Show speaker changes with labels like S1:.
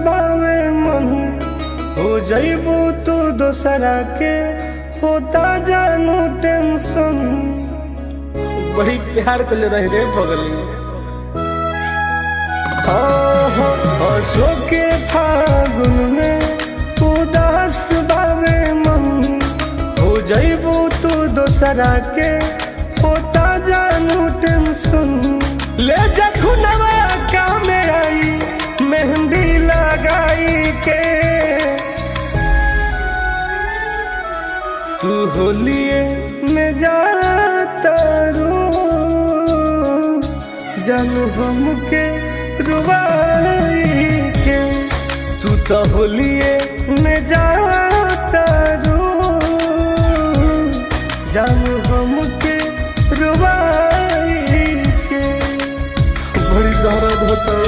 S1: बावे मन हो जइबू तू दोसरा के होता जानू टेंशन।
S2: बड़ी प्यार कर ले रही रे पगली।
S1: हंसो के फागुन में उदास बावे मन हो जइबू तू दोसरा के होता जानू टेंशन। ले जा खुनवा काम आई मेहंदी लगाई के तू होलिए में जाता रो जानू हमके रुबाई के तू तो होलिए में जाता रो जानू हमके रुबाई के।
S2: बड़ी दर्द होता है।